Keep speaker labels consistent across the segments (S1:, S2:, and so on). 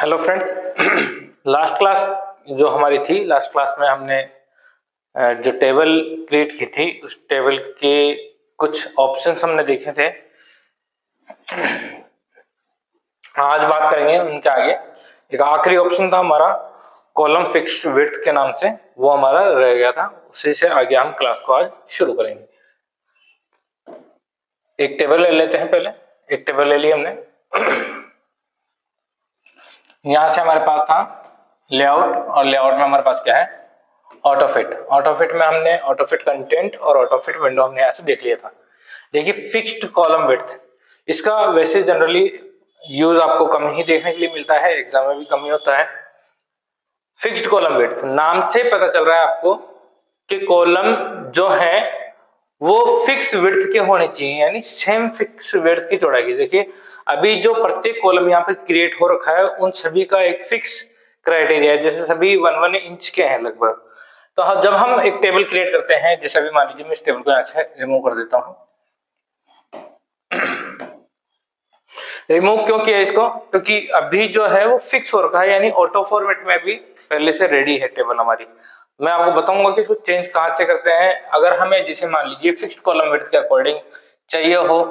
S1: Hello friends. Last class जो हमारी थी, लास्ट क्लास में हमने जो टेबल क्रिएट की थी उस टेबल के कुछ ऑप्शंस हमने देखे थे। आज बात करेंगे उनके आगे। एक आखिरी ऑप्शन था हमारा कॉलम फिक्स्ड विड्थ के नाम से, वो हमारा रह गया था। उसी से आगे हम क्लास को आज शुरू करेंगे। एक टेबल ले लेते हैं। पहले एक टेबल ले ली हमने। यहां से हमारे पास था लेआउट, और लेआउट में हमारे पास क्या है, ऑटोफिट। ऑटोफिट में हमने ऑटोफिट कंटेंट और ऑटोफिट विंडो हमने यहां से देख लिया था। देखिए फिक्स्ड कॉलम विड्थ, इसका वैसे जनरली यूज आपको कम ही देखने के लिए मिलता है, एग्जाम में भी कम ही होता है। फिक्स्ड कॉलम विड्थ नाम से पता चल रहा है आपको कि कॉलम जो है वो फिक्स विड्थ के होने चाहिए, यानी सेम फिक्स विड्थ की चौड़ाई की। देखिए अभी जो प्रत्येक कॉलम यहाँ पे क्रिएट हो रखा है उन सभी का एक फिक्स क्राइटेरिया है, जैसे सभी 1 इंच के हैं लगभग। तो जब हम एक टेबल क्रिएट करते हैं, जैसे अभी मान लीजिए मैं इस टेबल को यहाँ से रिमूव कर देता हूँ। रिमूव क्यों किया इसको? क्योंकि अभी जो है वो फिक्स हो रखा है, यानी ऑटो फॉर्मेट में भी पहले से रेडी है टेबल हमारी। मैं आपको बताऊंगा कि इसको चेंज कहां से करते हैं। अगर हमें जैसे मान लीजिए फिक्स्ड कॉलम विड्थ के अकॉर्डिंग चाहिए हो,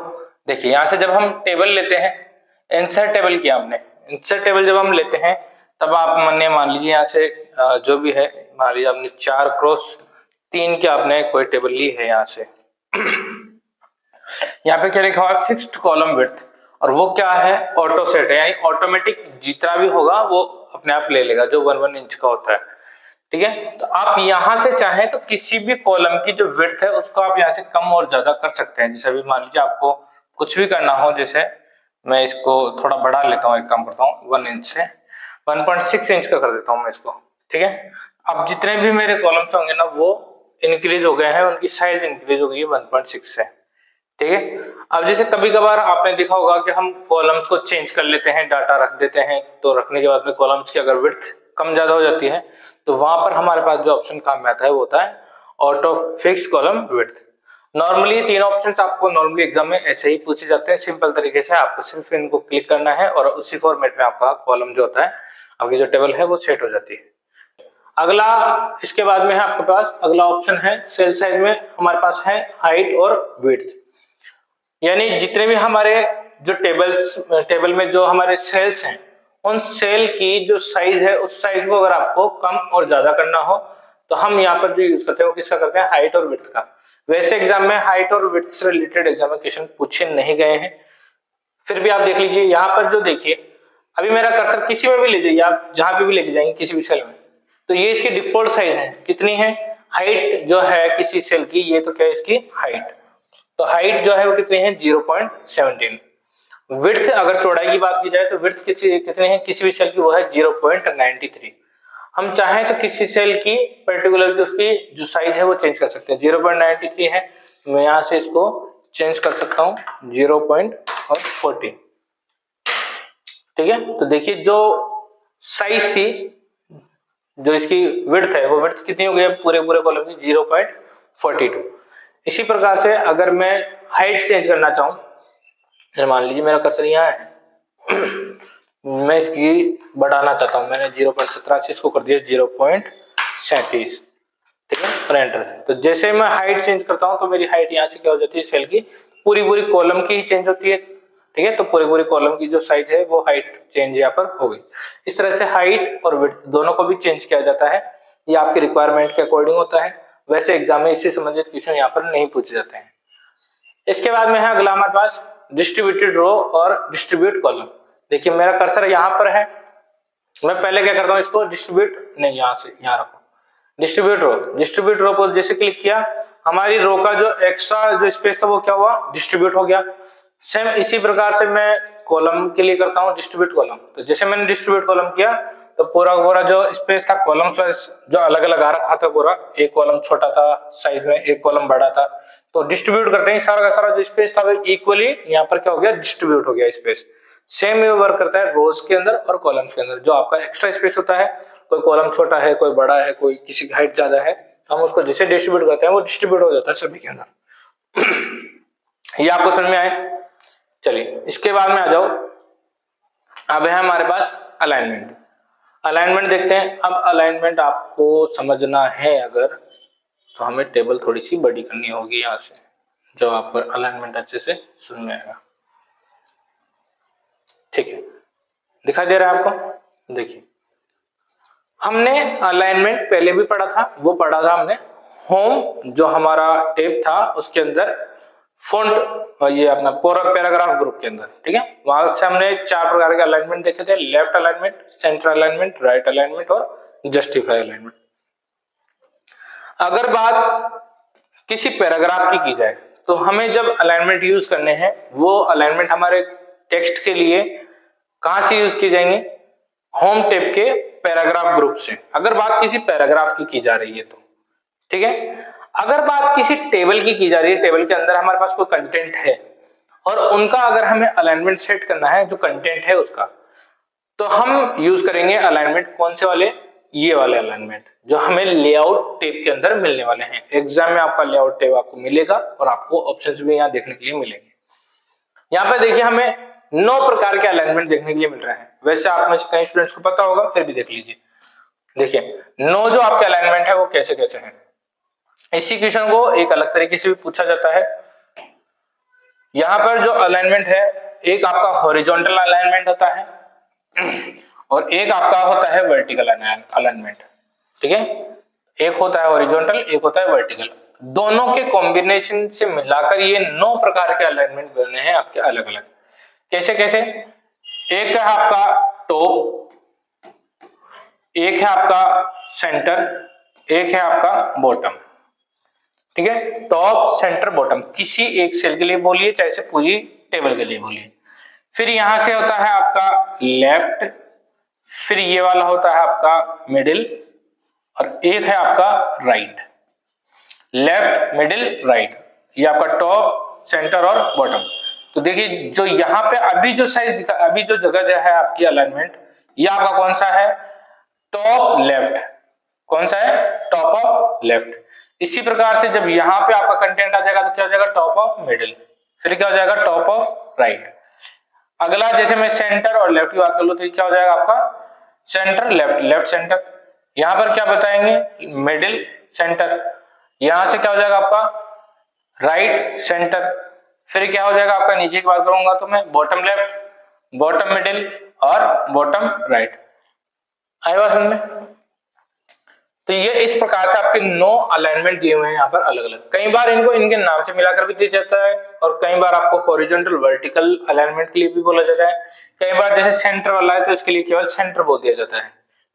S1: देखिए यहां से जब हम टेबल लेते हैं, इंसर्ट टेबल किया हमने। इंसर्ट टेबल जब हम लेते हैं तब आप मान लीजिए यहाँ से जो भी है, मान लीजिए आपने 4x3 की आपने कोई टेबल ली है। यहाँ से यहाँ पे क्या लिखा हुआ है, फिक्स्ड कॉलम विड्थ, और वो क्या है, ऑटो सेट है, यानी ऑटोमेटिक जितना भी होगा वो अपने आप ले लेगा जो 1 इंच का होता है। ठीक है, तो आप यहां से चाहें तो किसी भी कॉलम की जो विड्थ है उसको आप यहाँ से कम और ज्यादा कर सकते हैं। जैसे अभी मान लीजिए आपको कुछ भी करना हो, जैसे मैं इसको थोड़ा बढ़ा लेता हूँ, एक काम करता हूँ 1 इंच से 1.6 इंच का कर देता हूँ मैं इसको। ठीक है, अब जितने भी मेरे कॉलम्स होंगे ना वो इंक्रीज हो गए हैं, उनकी साइज इंक्रीज हो गई है 1.6 से। ठीक है, अब जैसे कभी कभार आपने देखा होगा कि हम कॉलम्स को चेंज कर लेते हैं, डाटा रख देते हैं, तो रखने के बाद में कॉलम्स की अगर विड्थ कम ज्यादा हो जाती है तो वहां पर हमारे पास जो ऑप्शन काम में आता है वो होता है auto fix column width. Normally तीन ऑप्शंस आपको नॉर्मली एग्जाम में ऐसे ही पूछे जाते हैं, सिंपल तरीके से आपको सिर्फ इनको क्लिक करना है और उसी फॉर्मेट में आपका कॉलम जो होता है, आपकी जो टेबल है वो सेट हो जाती है। अगला इसके बाद में है आपके पास अगला ऑप्शन है सेल साइज में हमारे पास है हाइट और विड्थ, यानी जितने भी हमारे जो टेबल में जो हमारे सेल्स हैं उन सेल की जो साइज है उस साइज को अगर आपको कम और ज्यादा करना हो तो हम यहाँ पर जो यूज करते हैं वो किसका करते हैं, हाइट और विड्थ का। वैसे एग्जाम में हाइट और विड्थ से रिलेटेड एग्जाम में क्वेश्चन पूछे नहीं गए हैं, फिर भी आप देख लीजिए यहाँ पर जो देखिए अभी मेरा कर्सर किसी में भी ले जाइए, आप जहां पे भी लेके जाएंगे किसी भी सेल में, तो ये इसकी डिफॉल्ट साइज है। कितनी है हाइट जो है किसी सेल की, ये तो क्या है इसकी हाइट, तो हाइट जो है वो कितनी है 0.17। विड्थ अगर चौड़ाई की बात की जाए तो विड्थ कितनी है किसी भी सेल की, वो है 0.93। हम चाहें तो किसी सेल की पर्टिकुलर उसकी जो साइज है वो चेंज कर सकते हैं। 0.93 है, मैं यहां से इसको चेंज कर सकता हूं 0.40। ठीक है, तो देखिए जो साइज थी, जो इसकी विड्थ है वो विड्थ कितनी हो गई पूरे पूरे कॉलम की 0.42। इसी प्रकार से अगर मैं हाइट चेंज करना चाहूं, मान लीजिए मेरा कर्सर यहाँ है, मैं इसकी बढ़ाना चाहता हूं, मैंने 0.17 से इसको कर दिया 0.37। ठीक है, और एंटर। तो जैसे मैं हाइट चेंज करता हूं तो मेरी हाइट यहाँ से क्या हो जाती है, सेल की पूरी पूरी कॉलम की ही चेंज होती है। ठीक है, तो पूरी पूरी कॉलम की जो साइज है वो हाइट चेंज यहाँ पर हो गई। इस तरह से हाइट और विड्थ दोनों को भी चेंज किया जाता है, ये आपकी रिक्वायरमेंट के अकॉर्डिंग होता है। वैसे एग्जाम में इससे संबंधित क्वेश्चन यहाँ पर नहीं पूछे जाते हैं। इसके बाद में है अगला हमारे पास डिस्ट्रीब्यूटेड रो और डिस्ट्रीब्यूट कॉलम। देखिए मेरा कर्सर यहाँ पर है, मैं पहले क्या करता हूँ इसको डिस्ट्रीब्यूट नहीं, यहाँ से यहाँ रखो डिस्ट्रीब्यूट रो। डिस्ट्रीब्यूट रो पर जैसे क्लिक किया, हमारी रो का जो एक्स्ट्रा जो स्पेस था वो क्या हुआ, डिस्ट्रीब्यूट हो गया। सेम इसी प्रकार से मैं कॉलम के लिए करता हूँ डिस्ट्रीब्यूट कॉलम। तो जैसे मैंने डिस्ट्रीब्यूट कॉलम किया तो पूरा पूरा जो स्पेस था कॉलम जो अलग अलग आ रखा था, पूरा एक कॉलम छोटा था साइज में, एक कॉलम बड़ा था, तो डिस्ट्रीब्यूट करते हैं सारा का सारा जो स्पेस था वो इक्वली यहाँ पर क्या हो गया, डिस्ट्रीब्यूट हो गया स्पेस। सेम ये वर्क करता है रोज के अंदर और कॉलम्स के अंदर। जो आपका एक्स्ट्रा स्पेस होता है, कोई कॉलम छोटा है, कोई बड़ा है, कोई किसी की हाइट ज्यादा है, हम उसको जैसे डिस्ट्रीब्यूट करते हैं वो डिस्ट्रीब्यूट हो जाता है सभी के अंदर। ये आपको समझ में आए? चलिए इसके बाद में आ जाओ, अब है हमारे पास अलाइनमेंट। अलाइनमेंट देखते हैं। अब अलाइनमेंट आपको समझना है अगर, तो हमें टेबल थोड़ी सी बड़ी करनी होगी यहाँ से, जो आपको अलाइनमेंट अच्छे से समझ में आएगा। ठीक है, दिखाई दे रहा है आपको? देखिए, हमने अलाइनमेंट पहले भी पढ़ा था, वो पढ़ा था हमने होम, जो हमारा टेप था उसके अंदर फॉन्ट, ये अपना पूरा पैराग्राफ ग्रुप के अंदर। ठीक है, वहां से हमने 4 प्रकार के अलाइनमेंट देखे थे, left alignment, centre alignment, right alignment और जस्टिफाई अलाइनमेंट। अगर बात किसी पैराग्राफ की जाए तो हमें जब अलाइनमेंट यूज करने हैं, वो अलाइनमेंट हमारे टेक्स्ट के लिए कहां से यूज की जाएंगे? होम टेप के पैराग्राफ ग्रुप से, अगर बात किसी पैराग्राफ की जा रही है तो। ठीक है, अगर बात किसी टेबल की जा रही है, टेबल के अंदर हमारे पास कोई कंटेंट है और उनका अगर हमें अलाइनमेंट सेट करना है, जो कंटेंट है उसका, तो हम यूज करेंगे अलाइनमेंट कौन से वाले? ये वाले अलाइनमेंट जो हमें लेआउट टेप के अंदर मिलने वाले हैं। एग्जाम में आपका लेआउट टेप आपको मिलेगा और आपको ऑप्शंस भी यहाँ देखने के लिए मिलेंगे। यहाँ पे देखिए, हमें 9 प्रकार के अलाइनमेंट देखने के लिए मिल रहे हैं। वैसे आप में से कई स्टूडेंट्स को पता होगा, फिर भी देख लीजिए। देखिए, 9 जो आपके अलाइनमेंट है वो कैसे कैसे हैं। इसी क्वेश्चन को एक अलग तरीके से भी पूछा जाता है। यहाँ पर जो अलाइनमेंट है, एक आपका हॉरिजॉन्टल अलाइनमेंट होता है और एक आपका होता है वर्टिकल अलाइनमेंट। ठीक है, एक होता है हॉरिजॉन्टल, एक होता है वर्टिकल। दोनों के कॉम्बिनेशन से मिलाकर ये 9 प्रकार के अलाइनमेंट बने हैं आपके अलग अलग। कैसे कैसे? एक है आपका टॉप, एक है आपका सेंटर, एक है आपका बॉटम। ठीक है, टॉप, सेंटर, बॉटम, किसी एक सेल के लिए बोलिए, चाहे से पूरी टेबल के लिए बोलिए। फिर यहां से होता है आपका लेफ्ट, फिर ये वाला होता है आपका मिडिल और एक है आपका राइट। लेफ्ट, मिडिल, राइट, ये आपका टॉप, सेंटर और बॉटम। तो देखिए, जो यहाँ पे अभी जो साइज दिखा, अभी जो जगह है आपकी अलाइनमेंट, ये आपका कौन सा है? Top left. कौन सा है? Top of left. इसी प्रकार से जब यहाँ पे आपका कंटेंट आ जाएगा तो क्या हो जाएगा? Top of middle. फिर क्या हो जाएगा? Top of right. अगला, जैसे मैं सेंटर और लेफ्ट की बात कर लूं तो क्या हो जाएगा आपका? Centre, left, left, centre. यहां पर क्या बताएंगे? Middle, centre. यहां से क्या हो जाएगा आपका? Right, centre. फिर क्या हो जाएगा आपका? नीचे की बात करूंगा तो मैं बॉटम लेफ्ट, बॉटम मिडिल और बॉटम राइट। आई बात समझ में? तो ये इस प्रकार से आपके 9 अलाइनमेंट दिए हुए हैं यहाँ पर अलग अलग। कई बार इनको इनके नाम से मिलाकर भी दिया जाता है और कई बार आपको हॉरिजॉन्टल वर्टिकल अलाइनमेंट के लिए भी बोला जाता है। कई बार जैसे सेंटर वाला है तो इसके लिए केवल सेंटर बोल दिया जाता है।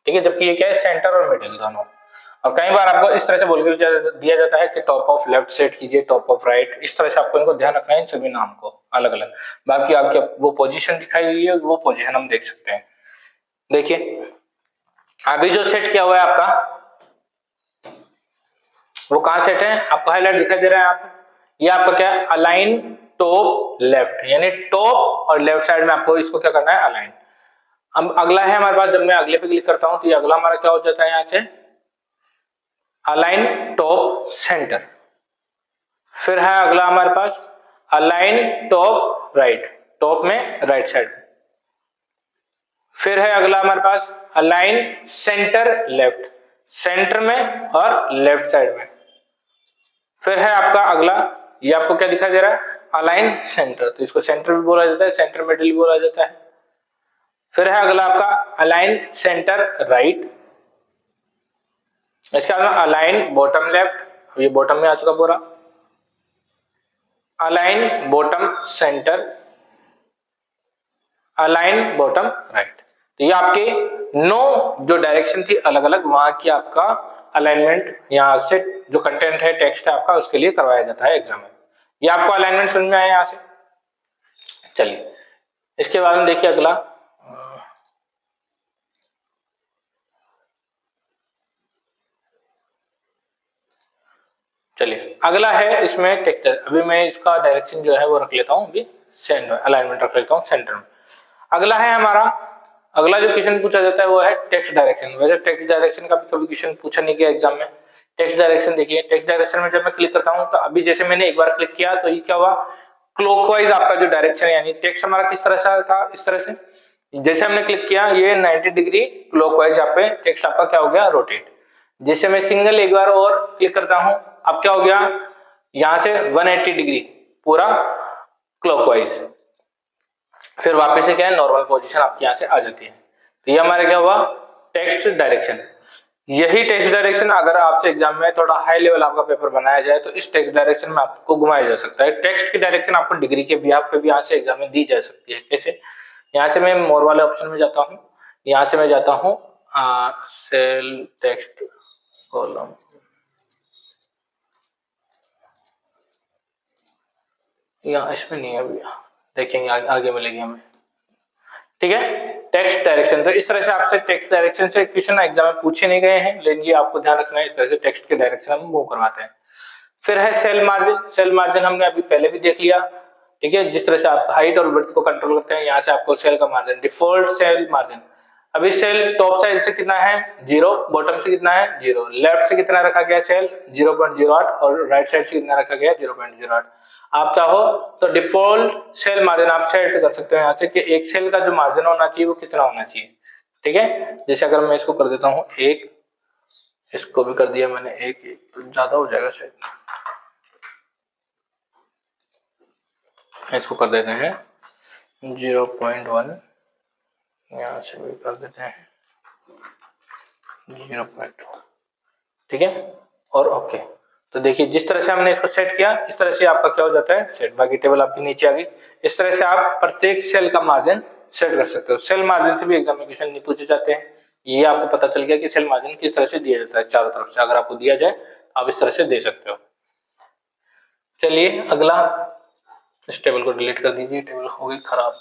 S1: ठीक है, जबकि ये क्या है? सेंटर और मिडिल दोनों। और कई बार आपको इस तरह से बोल के दिया जाता है कि टॉप ऑफ लेफ्ट सेट कीजिए, टॉप ऑफ राइट। इस तरह से आपको इनको ध्यान रखना है, इन सभी नाम को अलग अलग। बाकी आपकी वो पोजीशन दिखाई हुई है, वो पोजीशन हम देख सकते हैं। देखिए, अभी जो सेट किया हुआ है आपका, वो कहां सेट है? आपको हाईलाइट दिखाई दे रहा है आप, ये आपका क्या है? अलाइन टॉप लेफ्ट, यानी टॉप और लेफ्ट साइड में आपको इसको क्या करना है? अलाइन। अब अगला है हमारे पास, जब मैं अगले पे क्लिक करता हूं तो ये अगला हमारा क्या हो जाता है? यहां से अलाइन टॉप सेंटर। फिर है अगला हमारे पास अलाइन टॉप राइट, टॉप में राइट साइड। फिर है अगला हमारे पास अलाइन सेंटर लेफ्ट, सेंटर में और लेफ्ट साइड में। फिर है आपका अगला, ये आपको क्या दिखाई दे रहा है? अलाइन सेंटर, तो इसको सेंटर भी बोला जाता है, सेंटर मिडिल भी बोला जाता है। फिर है अगला आपका अलाइन सेंटर राइट। इसके बाद में अलाइन बॉटम लेफ्ट, ये बॉटम में आ चुका पूरा। Align bottom centre, align bottom right. तो ये आपके 9 जो डायरेक्शन थी अलग अलग, वहां की आपका अलाइनमेंट यहां से जो कंटेंट है, टेक्स्ट है आपका, उसके लिए करवाया जाता है एग्जाम में। ये आपको अलाइनमेंट समझ में आया यहां से? चलिए, इसके बाद में देखिए अगला, चलिए अगला है इसमें टेक्सचर। अभी मैं इसका डायरेक्शन जो है वो रख लेता हूं, अभी अलाइनमेंट रख लेता हूं सेंटर में। अगला है हमारा, अगला जो क्वेश्चन पूछा जाता है वो है टेक्स्ट डायरेक्शन। वैसे टेक्स्ट डायरेक्शन का भी कभी क्वेश्चन पूछा नहीं गया एग्जाम में। टेक्स्ट डायरेक्शन देखिए, टेक्स्ट डायरेक्शन में जब मैं क्लिक करता हूं तो अभी जैसे मैंने एक बार क्लिक किया तो ये क्या हुआ? क्लॉकवाइज आपका जो डायरेक्शन है, यानी टेक्स्ट हमारा किस तरह से था? इस तरह से। जैसे हमने क्लिक किया ये 90 डिग्री क्लॉकवाइज यहाँ पे टेक्स्ट आपका क्या हो गया, रोटेट। जैसे मैं सिंगल एक बार और क्लिक करता हूं, अब क्या हो गया, यहां से 180 डिग्री पूरा क्लॉकवाइज। फिर वापस से क्या है, नॉर्मल पोजीशन आपकी यहां से आ जाती है। तो ये हमारा क्या हुआ, टेक्स्ट डायरेक्शन। यही टेक्स्ट डायरेक्शन अगर आपसे एग्जाम में थोड़ा हाई लेवल आपका पेपर बनाया जाए तो इस टेक्स्ट डायरेक्शन में आपको घुमाया जा सकता है। टेक्स्ट की डायरेक्शन आपको डिग्री के बिहाफ पे भी यहाँ से एग्जाम में दी जा सकती है। कैसे, यहाँ से मैं मोर वाले ऑप्शन में जाता हूँ, यहाँ से मैं जाता हूँ सेल टेक्स्ट कॉलम, यहाँ इसमें नहीं है अभी, देखेंगे आगे मिलेगी हमें। ठीक है, टेक्स्ट डायरेक्शन। तो इस तरह से आपसे टेक्स्ट डायरेक्शन से क्वेश्चन एग्जाम में पूछे नहीं गए हैं, लेकिन ये आपको ध्यान रखना है, इस तरह से टेक्स्ट के डायरेक्शन हम मूव करवाते हैं। फिर है सेल मार्जिन। सेल मार्जिन हमने अभी पहले भी देख लिया। ठीक है, जिस तरह से आप हाइट और विड्थ को कंट्रोल करते हैं, यहाँ से आपको सेल का मार्जिन, डिफॉल्ट सेल मार्जिन। अभी सेल टॉप साइड से कितना है 0, बॉटम से कितना है 0, लेफ्ट से कितना रखा गया सेल 0.08 और राइट साइड से कितना रखा गया 0.08। आप चाहो तो डिफॉल्ट सेल मार्जिन आप सेट कर सकते हो यहाँ से कि एक सेल का जो मार्जिन होना चाहिए वो कितना होना चाहिए। ठीक है, जैसे अगर मैं इसको कर देता हूँ 1, इसको भी कर दिया मैंने 1, तो ज्यादा हो जाएगा शायद, इसको कर देते हैं 0.1, यहाँ से भी कर देते हैं 0.2। ठीक है, और ओके। तो देखिए जिस तरह से हमने इसको सेट किया, इस तरह से आपका क्या हो जाता है सेट। बाकी टेबल आपकी नीचे आ गई। इस तरह से आप प्रत्येक सेल का मार्जिन सेट कर सकते हो। सेल मार्जिन से भी एग्जाम में क्वेश्चन नहीं पूछे जाते हैं। ये आपको पता चल गया कि सेल मार्जिन किस तरह से दिया जाता है, चारों तरफ से अगर आपको दिया जाए तो आप इस तरह से दे सकते हो। चलिए अगला, इस टेबल को डिलीट कर दीजिए, टेबल हो गई खराब।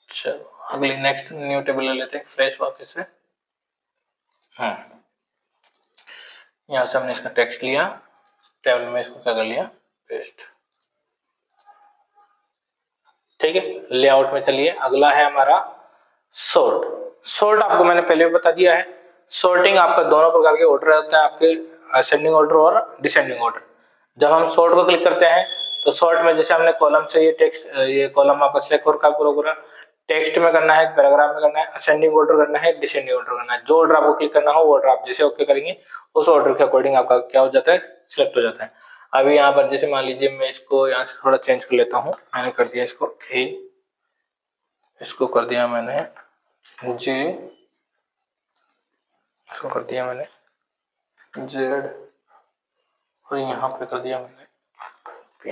S1: चलो अगली नेक्स्ट न्यू टेबल ले लेते हैं फ्रेश वापस से। यहाँ से हमने इसका टेक्स्ट लिया, टेबल में इसको क्या कर लिया, पेस्ट। ठीक है, लेआउट में चलिए, अगला है हमारा सॉर्ट। सॉर्ट आपको मैंने पहले भी बता दिया है। सॉर्टिंग आपका दोनों प्रकार के ऑर्डर होते हैं, आपके असेंडिंग ऑर्डर और डिसेंडिंग ऑर्डर। जब हम सॉर्ट को क्लिक करते हैं तो सॉर्ट में जैसे हमने कॉलम से ये टेक्स्ट, ये कॉलम आपका सिलेक्ट हो रखा है पूरा, टेक्स्ट में करना है, पैराग्राफ में करना है, असेंडिंग ऑर्डर करना है, डिसेंडिंग ऑर्डर करना है। जो ऑर्डर आपको क्लिक करना हो वो ऑर्डर आप जैसे ओके करेंगे उस ऑर्डर के अकॉर्डिंग आपका क्या हो जाता है, सिलेक्ट हो जाता है। अभी यहाँ पर जैसे मान लीजिए मैं इसको यहाँ से थोड़ा चेंज कर लेता हूँ, मैंने कर दिया इसको ए, इसको कर दिया मैंने जे, इसको कर दिया मैंने जेड, और यहाँ पे कर दिया मैंने पी।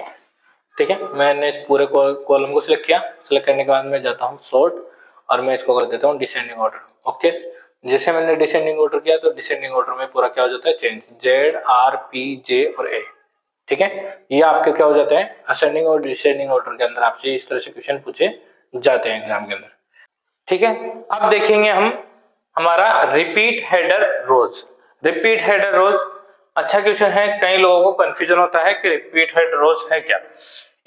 S1: ठीक है, मैंने इस पूरे कॉलम को सिलेक्ट किया। सिलेक्ट करने के बाद मैं जाता हूँ सॉर्ट और मैं इसको कर देता हूँ डिसेंडिंग ऑर्डर। ओके, जैसे मैंने डिसेंडिंग ऑर्डर किया तो डिसेंडिंग ऑर्डर में पूरा क्या हो जाता है चेंज, जेड आर पी जे और ए। ठीक है, ये आपके क्या हो जाते हैं असेंडिंग और डिसेंडिंग ऑर्डर के अंदर आपसे इस तरह से क्वेश्चन पूछे जाते हैं एग्जाम के अंदर। ठीक है, अब देखेंगे हम हमारा रिपीट हेडर रोज। रिपीट हेडर रोज अच्छा क्वेश्चन है, कई लोगों को कंफ्यूजन होता है कि रिपीट हेडर रोज है क्या।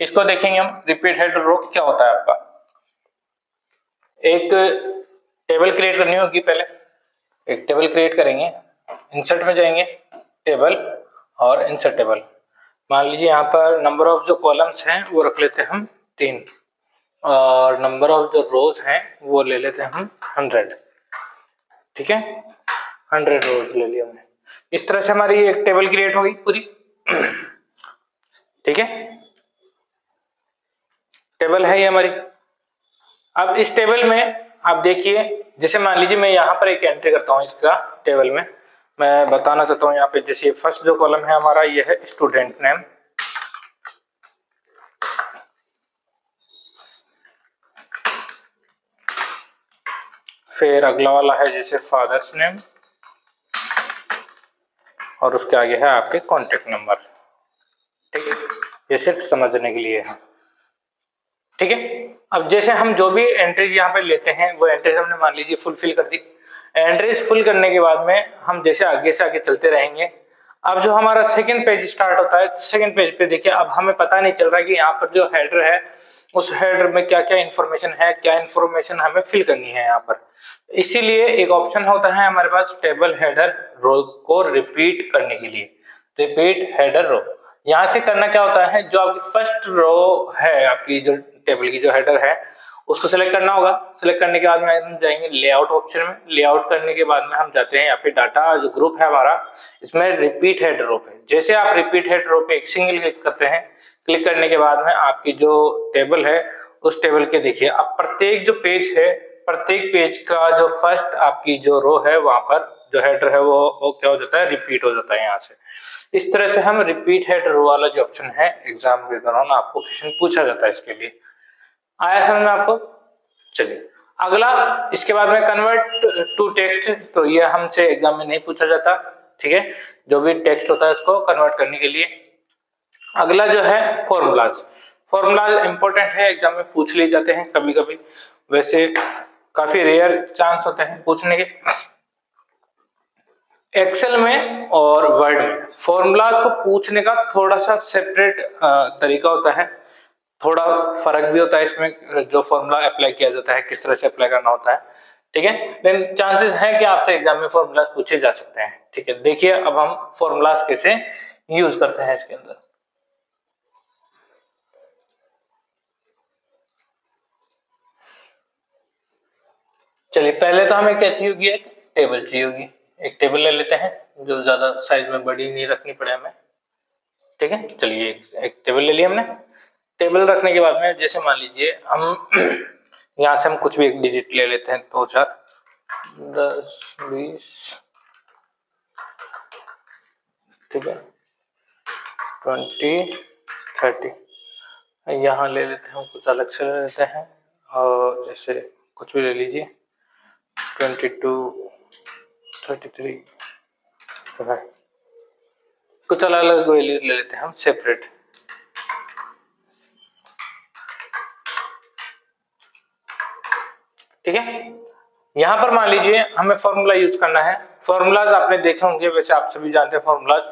S1: इसको देखेंगे हम, रिपीट हेडर रो क्या होता है आपका। एक टेबल क्रिएट करनी होगी, पहले एक टेबल क्रिएट करेंगे, इंसर्ट में जाएंगे, टेबल और इंसर्ट टेबल। मान लीजिए यहाँ पर नंबर ऑफ जो कॉलम्स हैं वो रख लेते हैं हम 3 और नंबर ऑफ जो रोज हैं वो ले लेते हैं हम 100। ठीक है, 100 रोज ले लिया हमने। इस तरह से हमारी एक टेबल क्रिएट हो गई पूरी। ठीक है, टेबल है ये हमारी। अब इस टेबल में आप देखिए, जैसे मान लीजिए मैं यहाँ पर एक एंट्री करता हूँ इसका टेबल में, मैं बताना चाहता हूँ यहाँ पे, जैसे फर्स्ट जो कॉलम है हमारा ये है स्टूडेंट नेम, फिर अगला वाला है जैसे फादर्स नेम, और उसके आगे है आपके कॉन्टेक्ट नंबर। ठीक है, ये सिर्फ समझने के लिए है। ठीक है, अब जैसे हम जो भी एंट्रीज यहाँ पे लेते हैं वो एंट्रीज हमने मान लीजिए फुलफिल कर दी। एंट्रीज फुल करने के बाद में हम जैसे आगे से आगे चलते रहेंगे। अब जो हमारा सेकंड पेज स्टार्ट होता है, सेकंड पेज पे देखिए अब हमें पता नहीं चल रहा है कि यहाँ पर जो हेडर है उस हेडर में क्या क्या इंफॉर्मेशन है, क्या इंफॉर्मेशन हमें फिल करनी है यहाँ पर। इसीलिए एक ऑप्शन होता है हमारे पास टेबल हेडर रो को रिपीट करने के लिए, रिपीट हेडर रो। यहाँ से करना क्या होता है, जो आपकी फर्स्ट रो है आपकी जो टेबल की जो हेडर है उसको सिलेक्ट करना होगा। सिलेक्ट करने के बाद में हम जाएंगे लेआउट ऑप्शन में। लेआउट करने के बाद में हम जाते हैं यहाँ पे डाटा जो ग्रुप है हमारा, इसमें रिपीट हेड रो पे। जैसे आप रिपीट हेड रो पे एक सिंगल क्लिक करते हैं, क्लिक करने के बाद में आपकी जो टेबल है उस टेबल के देखिए अब प्रत्येक जो पेज है, प्रत्येक पेज का जो फर्स्ट आपकी जो रो है वहां पर जो हेडर है वो क्या हो जाता है, रिपीट हो जाता है यहाँ से। इस तरह से हम रिपीट हेड रो वाला जो ऑप्शन है एग्जाम के दौरान आपको क्वेश्चन पूछा जाता है इसके लिए। आया समझ में आपको? चलिए अगला, इसके बाद में कन्वर्ट टू टेक्स्ट, तो ये हमसे एग्जाम में नहीं पूछा जाता, ठीक है। जो भी टेक्स्ट होता है उसको कन्वर्ट करने के लिए। अगला जो है फॉर्मूलाज। फॉर्मूलाज इंपॉर्टेंट है, एग्जाम में पूछ लिए जाते हैं कभी कभी, वैसे काफी रेयर चांस होते हैं पूछने के। एक्सेल में और वर्ड में फॉर्मूलाज को पूछने का थोड़ा सा सेपरेट तरीका होता है, थोड़ा फर्क भी होता है इसमें, जो फॉर्मूला अप्लाई किया जाता है किस तरह से अप्लाई करना होता है, ठीक है। लेकिन चांसेस है कि आपसे एग्जाम में फॉर्मूलाज पूछे जा सकते हैं, ठीक है। देखिए अब हम फॉर्मूलाज कैसे यूज करते हैं इसके अंदर। चलिए पहले तो हमें क्या चाहिए होगी, एक टेबल चाहिए होगी। एक टेबल ले लेते हैं जो ज्यादा साइज में बड़ी नहीं रखनी पड़े हमें, ठीक है। चलिए एक टेबल ले लिया हमने। टेबल रखने के बाद में जैसे मान लीजिए हम यहाँ से हम कुछ भी एक डिजिट ले लेते हैं, 2 4 10 20, ठीक है, 20 30। यहाँ ले लेते हैं, कुछ अलग से ले लेते हैं, और जैसे कुछ भी ले लीजिए 22 33, कुछ अलग अलग वैल्यू ले लेते हैं हम सेपरेट, ठीक है। यहां पर मान लीजिए हमें फॉर्मूला यूज करना है। फॉर्मूलाज आपने देखे होंगे, वैसे आप सभी जानते हैं फॉर्मूलाज,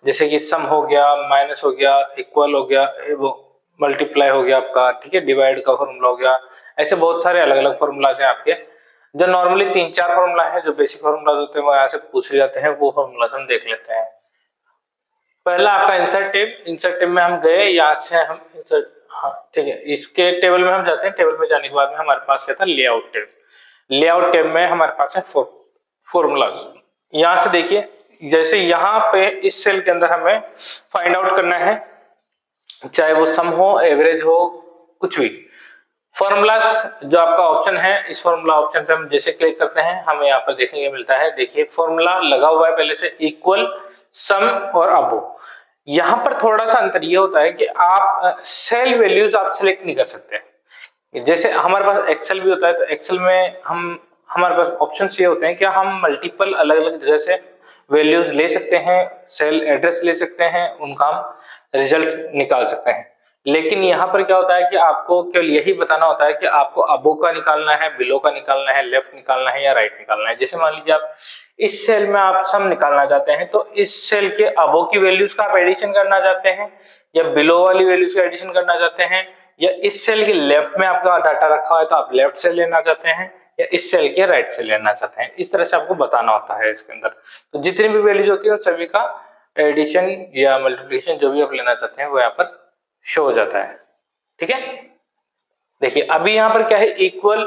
S1: जैसे कि सम हो गया, माइनस हो गया, इक्वल हो गया, वो मल्टीप्लाई हो गया आपका, ठीक है, डिवाइड का फॉर्मूला हो गया। ऐसे बहुत सारे अलग अलग फॉर्मूलाज हैं आपके, जो नॉर्मली 3 4 फॉर्मूला है जो बेसिक फॉर्मूलाज होते हैं वो यहाँ से पूछे जाते हैं, वो फॉर्मूलाज हम देख लेते हैं। पहला आपका इंसर्ट टेब। इंसर्ट टेब में हम गए, यहाँ से हम इंसर्ट, हाँ ठीक है, इसके टेबल में हम जाते हैं। टेबल में जाने के बाद में हमारे पास क्या था, लेआउट टेब। लेआउट टेब में हमारे पास है फॉर्मूलाज। यहाँ से देखिए, जैसे यहाँ पे इस सेल के अंदर हमें फाइंड आउट करना है, चाहे वो सम हो, एवरेज हो, कुछ भी फॉर्मूलाज जो आपका ऑप्शन है, इस फॉर्मूला ऑप्शन पे हम जैसे क्लिक करते हैं हमें यहाँ पर देखने को मिलता है, देखिए फॉर्मूला लगा हुआ है पहले से, इक्वल, सम और अबो। यहाँ पर थोड़ा सा अंतर ये होता है कि आप सेल वैल्यूज आप सिलेक्ट नहीं कर सकते। जैसे हमारे पास एक्सेल भी होता है, तो एक्सेल में हमारे पास ऑप्शन ये होते हैं कि हम मल्टीपल अलग अलग जगह से वैल्यूज ले सकते हैं, सेल एड्रेस ले सकते हैं, उनका हम रिजल्ट निकाल सकते हैं। लेकिन यहाँ पर क्या होता है कि आपको केवल यही बताना होता है कि आपको अबो का निकालना है, बिलो का निकालना है, लेफ्ट निकालना है या राइट निकालना है। जैसे मान लीजिए आप इस सेल में आप सम निकालना चाहते हैं, तो इस सेल के अबो की वैल्यूज का आप एडिशन करना चाहते हैं, या बिलो वाली वैल्यूज का एडिशन करना चाहते हैं, या इस सेल के लेफ्ट में आपका डाटा रखा है तो आप लेफ्ट से लेना चाहते हैं, या इस सेल के राइट से लेना चाहते हैं। इस तरह से आपको बताना होता है इसके अंदर। तो जितनी भी वैल्यूज होती है उन सभी का एडिशन या मल्टीप्लिकेशन जो भी आप लेना चाहते हैं वो यहाँ पर शो हो जाता है, ठीक है। देखिए अभी यहाँ पर क्या है, इक्वल,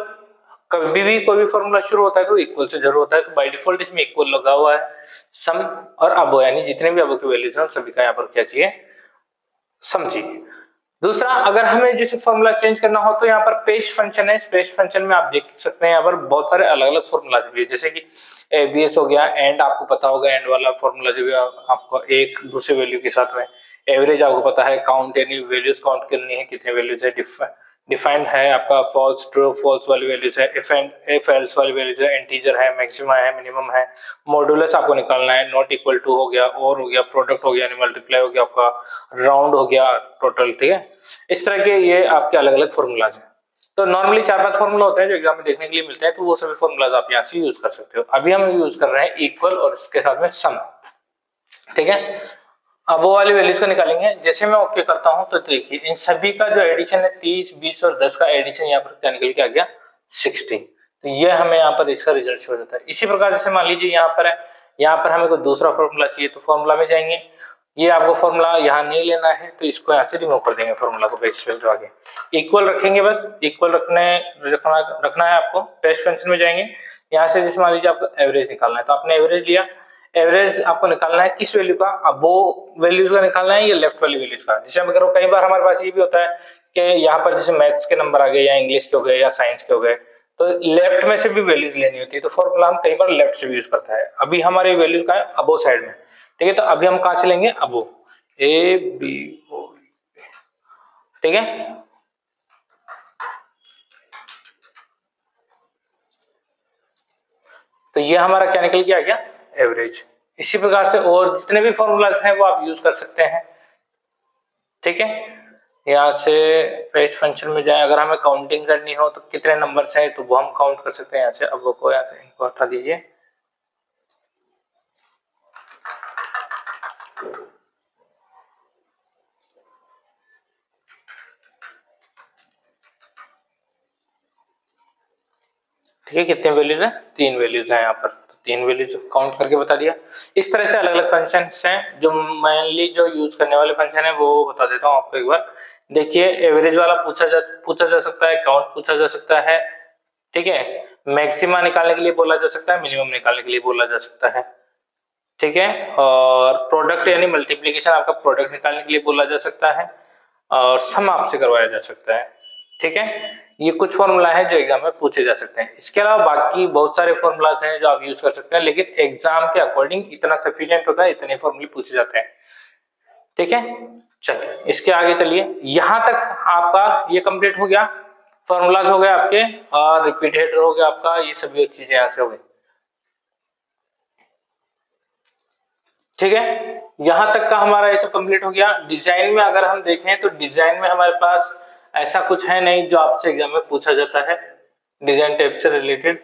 S1: कभी भी कोई भी फॉर्मूला शुरू होता है तो इक्वल से जरूर होता है, तो बाय डिफॉल्ट इसमें इक्वल लगा हुआ है। सम और अबो यानी जितने भी अबो की वैल्यूज हैं सभी का यहाँ पर क्या चाहिए, सम चाहिए। दूसरा, अगर हमें जैसे फॉर्मूला चेंज करना हो तो यहाँ पर पेस्ट फंक्शन है। इस पेस्ट फंक्शन में आप देख सकते हैं यहाँ पर बहुत सारे अलग अलग फॉर्मूला भी है, जैसे कि एबीएस हो गया, एंड आपको पता होगा एंड वाला फॉर्मूला जो भी आपको एक दूसरे वैल्यू के साथ में, एवरेज आपको पता है, काउंट यानी वैल्यूज काउंट करनी है कितने वैल्यूज है, डिफाइंड है आपका, फॉल्स ट्रू फॉल्स वाली वैल्यूज है, इफ एल्स वाली वैल्यूज है, इंटीजर है, मैक्सिमा है, मिनिमम है, मॉडुलस आपको निकालना है, नॉट इक्वल टू हो गया, और हो गया, प्रोडक्ट हो गया यानी मल्टीप्लाई हो गया आपका, राउंड हो गया, टोटल, ठीक है। इस तरह के ये आपके अलग अलग फॉर्मूलाज हैं। तो नॉर्मली 4 5 फॉर्मूला होते हैं जो एग्जाम में देखने के लिए मिलते हैं, तो वो सभी फॉर्मूलाज आप यहाँ से यूज कर सकते हो। अभी हम यूज कर रहे हैं इक्वल और इसके साथ में सम, ठीक है। अब वो वाली वैल्यूज को निकालेंगे। जैसे मैं ओके करता हूं तो देखिए इन सभी का जो एडिशन है 30 20 और 10 का एडिशन यहाँ पर क्या निकल के आ गया, 60। तो ये हमें यहाँ पर इसका रिजल्ट शो होता है। इसी प्रकार जैसे मान लीजिए यहाँ पर है, यहाँ पर हमें कोई दूसरा फॉर्मूला चाहिए, तो फॉर्मूला में जाएंगे, ये आपको फॉर्मूला यहाँ नहीं लेना है तो इसको यहाँ से रिमूव कर देंगे, फॉर्मूला को बैक स्पेस दबा के इक्वल रखेंगे, बस इक्वल रखना है आपको। टेस्ट फंक्शन में जाएंगे, यहाँ से जैसे मान लीजिए आपको एवरेज निकालना है तो आपने एवरेज लिया, एवरेज आपको निकालना है किस वैल्यू का, अब वो वैल्यूज का निकालना है या लेफ्ट वाली वैल्यूज का। जैसे हम करो कई बार हमारे पास ये भी होता है कि यहाँ पर जैसे मैथ्स के नंबर आ गए या इंग्लिश के हो गए या साइंस के हो गए तो लेफ्ट में से भी वैल्यूज लेनी होती है, तो फॉर्मूला हम कई बार लेफ्ट से भी यूज करता है। अभी हमारे वैल्यूज का है अबो साइड में, ठीक है, तो अभी हम कहाँ से लेंगे, अबो ए बी ओ, ठीक है। तो ये हमारा क्या निकल के आ गया, एवरेज। इसी प्रकार से और जितने भी फॉर्मूलाज हैं वो आप यूज कर सकते हैं, ठीक है। यहाँ से पेस्ट फंक्शन में जाए, अगर हमें काउंटिंग करनी हो तो कितने नंबर्स हैं तो वो हम काउंट कर सकते हैं यहाँ से। अब वो को यहाँ से इनको हटा दीजिए, ठीक है। कितने वैल्यूज हैं, 3 वैल्यूज हैं यहाँ पर, तो 3 वैल्यूज काउंट करके बता दिया। इस तरह से अलग अलग फंक्शंस हैं, जो मेनली जो यूज करने वाले फंक्शन है वो बता देता हूँ आपको एक बार। देखिए एवरेज वाला पूछा जा सकता है, काउंट पूछा जा सकता है, ठीक है। मैक्सिमा निकालने के लिए बोला जा सकता है, मिनिमम निकालने के लिए बोला जा सकता है, ठीक है। और प्रोडक्ट यानी मल्टीप्लीकेशन आपका प्रोडक्ट निकालने के लिए बोला जा सकता है, और सम आपसे करवाया जा सकता है, ठीक है। ये कुछ फॉर्मूला है जो एग्जाम में पूछे जा सकते हैं। इसके अलावा बाकी बहुत सारे फॉर्मूलाज हैं जो आप यूज कर सकते हैं, लेकिन एग्जाम के अकॉर्डिंग इतना सफिशिएंट होता है, इतने फॉर्मूले पूछे जाते हैं, ठीक है। चलिए इसके आगे चलिए, यहां तक आपका ये कंप्लीट हो गया, फॉर्मूलाज हो गए आपके और रिपीटेड हो गया आपका, ये सभी चीजें यहाँ से हो गई, ठीक है। यहां तक का हमारा ये सब कंप्लीट हो गया। डिजाइन में अगर हम देखें तो डिजाइन में हमारे पास ऐसा कुछ है नहीं जो आपसे एग्जाम में पूछा जाता है डिजाइन टाइप से रिलेटेड।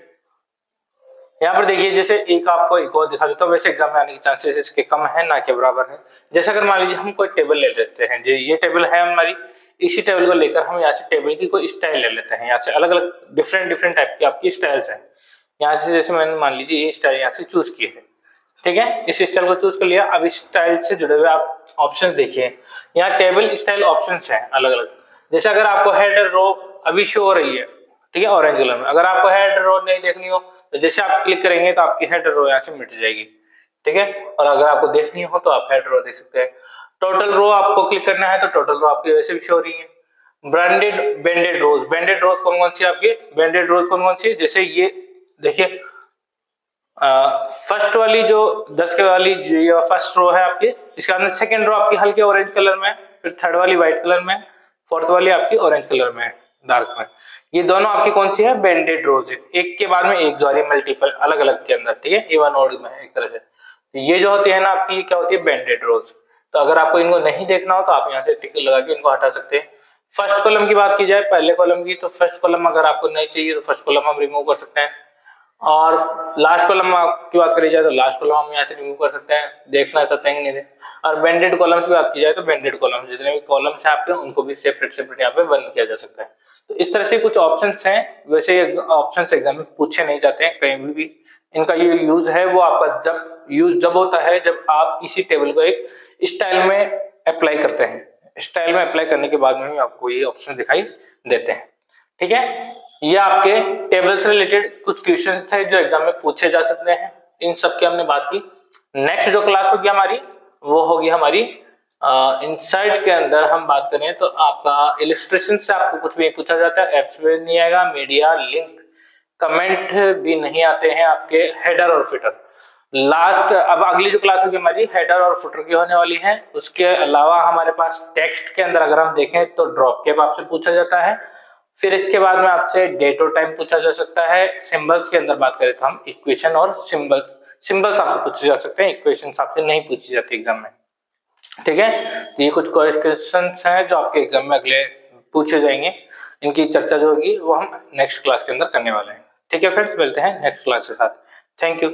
S1: यहाँ पर देखिए जैसे एक आपको एक और दिखा देता हूँ, वैसे एग्जाम में आने के चांसेस इसके कम है ना के बराबर है। जैसे अगर मान लीजिए हम कोई टेबल ले लेते हैं, जो ये टेबल है हमारी, इसी टेबल को लेकर हम यहाँ से टेबल की कोई स्टाइल ले लेते हैं, यहाँ से अलग अलग डिफरेंट टाइप की आपकी स्टाइल्स हैं। यहाँ से जैसे मैंने मान लीजिए ये स्टाइल यहाँ से चूज किए है, ठीक है, इस स्टाइल को चूज कर लिया। अब इस स्टाइल से जुड़े हुए आप ऑप्शंस देखिए, यहाँ टेबल स्टाइल ऑप्शंस हैं अलग अलग। जैसे अगर आपको हेड रो अभी शो हो रही है, ठीक है, ऑरेंज कलर में, अगर आपको हेड रो नहीं देखनी हो तो जैसे आप क्लिक करेंगे तो आपकी हेड रो यहाँ से मिट जाएगी, ठीक है। और अगर आपको देखनी हो तो आप हेड रो देख सकते हैं। टोटल रो आपको क्लिक करना है तो टोटल रो आपकी वैसे भी शो हो रही है। ब्रांडेड बेंडेड रोज कौन कौन सी आपकी बेंडेड रोज कौन कौन सी, जैसे ये देखिए फर्स्ट वाली जो 10 के वाली जो फर्स्ट रो है आपकी, इसके अंदर सेकंड रो आपकी हल्के ऑरेंज कलर में, फिर थर्ड वाली व्हाइट कलर में, फोर्थ वाली आपकी ऑरेंज कलर में डार्क में। ये दोनों आपकी कौन सी है, बेंडेड रोज है, एक के बाद में एक जो आ रही है मल्टीपल अलग अलग के अंदर, ठीक है, इवन ऑड में एक तरह से। तो ये जो होती है ना आपकी, ये क्या होती है, बेंडेड रोज। तो अगर आपको इनको नहीं देखना हो तो आप यहाँ से टिक लगा के इनको हटा सकते हैं। फर्स्ट कॉलम की बात की जाए पहले कॉलम की, तो फर्स्ट कॉलम अगर आपको नहीं चाहिए तो फर्स्ट कॉलम हम रिमूव कर सकते हैं। और लास्ट कॉलम की बात करी जाए तो लास्ट कॉलम हम यहाँ से रिमूव कर सकते हैं, देखना चाहते हैं कि नहीं। और बेंडेड कॉलम्स की बात की जाए तो बेंडेड कॉलम्स जितने भी कॉलम्स हैं आपके उनको भी सेपरेट यहाँ पे बंद किया जा सकता है। तो इस तरह से कुछ ऑप्शंस हैं, वैसे ऑप्शंस एग्जाम में पूछे नहीं जाते हैं कहीं भी। इनका ये यूज है वो आपका जब होता है जब आप किसी टेबल को एक स्टाइल में अप्लाई करते हैं, स्टाइल में अप्लाई करने के बाद में आपको ये ऑप्शन दिखाई देते हैं, ठीक है। ये आपके टेबल से रिलेटेड कुछ क्वेश्चंस थे जो एग्जाम में पूछे जा सकते हैं, इन सब की हमने बात की। नेक्स्ट जो क्लास होगी हमारी वो होगी हमारी इनसाइट के अंदर हम बात करें तो आपका इलस्ट्रेशन से आपको कुछ भी पूछा जाता है, एप्स में नहीं आएगा, मीडिया लिंक कमेंट भी नहीं आते हैं आपके, हेडर और फुटर लास्ट। अब अगली जो क्लास होगी हमारी हेडर और फुटर की होने वाली है। उसके अलावा हमारे पास टेक्स्ट के अंदर अगर हम देखें तो ड्रॉप कैप आपसे पूछा जाता है, फिर इसके बाद में आपसे डेट और टाइम पूछा जा सकता है। सिंबल्स के अंदर बात करें तो हम इक्वेशन और सिंबल्स आपसे पूछे जा सकते हैं, इक्वेशन आपसे नहीं पूछी जाती एग्जाम में, ठीक है। तो ये कुछ क्वेश्चन हैं जो आपके एग्जाम में अगले पूछे जाएंगे, इनकी चर्चा जो होगी वो हम नेक्स्ट क्लास के अंदर करने वाले हैं, ठीक है फ्रेंड्स। मिलते हैं नेक्स्ट क्लास के साथ, थैंक यू।